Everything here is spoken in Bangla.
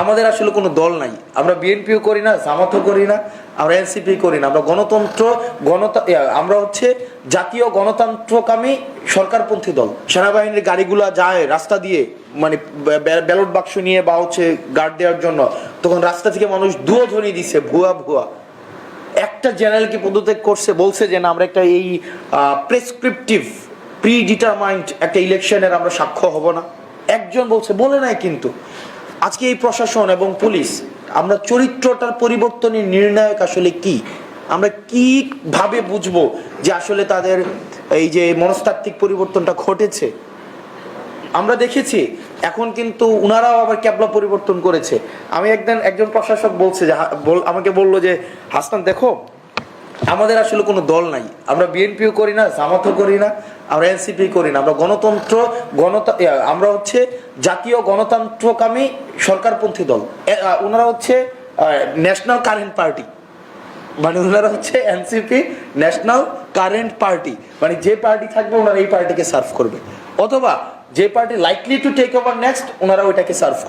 আমাদের আসলে কোনো দল নাই, আমরা বিএনপিও করি না, জামাতও করি না, আমরা এনসিপি করি না, আমরা গণতন্ত্র আমরা হচ্ছে জাতীয় গণতন্ত্রকামী সরকারপন্থী দল। সেনাবাহিনীর গাড়িগুলা যায় রাস্তা দিয়ে, মানে ব্যালট বাক্স নিয়ে বা হচ্ছে গার্ড দেওয়ার জন্য, তখন রাস্তা থেকে মানুষ দুয়োধ্বনি দিছে ভুয়া ভুয়া। একটা জেনারেলকে পদত্যাগ করছে, বলছে যে না আমরা একটা এই প্রেসক্রিপটিভ প্রি ডিটারমাইন্ড একটা ইলেকশনের আমরা সাক্ষ্য হব না। একজন বলছে, বলে নাই কিন্তু। আজকে এই প্রশাসন এবং পুলিশ, আমরা চরিত্রটার পরিবর্তনের নির্ণায়ক আসলে কি, আমরা কিভাবে বুঝবো যে আসলে তাদের এই যে মনস্তাত্ত্বিক পরিবর্তনটা ঘটেছে। আমরা দেখেছি এখন কিন্তু উনারাও আবার ক্যাবলা পরিবর্তন করেছে। আমি একজন প্রশাসক বলছে যে আমাকে বললো যে হাসান দেখো, আমাদের আসলে কোনো দল নাই, আমরা বিএনপিও করি না, জামাতও করি না, আমরা এনসিপি করি না, আমরা আমরা হচ্ছে জাতীয় গণতন্ত্রকামী সরকারপন্থী দল। ওনারা হচ্ছে ন্যাশনাল কারেন্ট পার্টি, মানে ওনারা হচ্ছে এনসিপি ন্যাশনাল কারেন্ট পার্টি, মানে যে পার্টি থাকবে ওনারা এই পার্টিকে সার্ভ করবে, অথবা যে party likely to take over next ওনারা ওইটাকে সার্ভ করবে।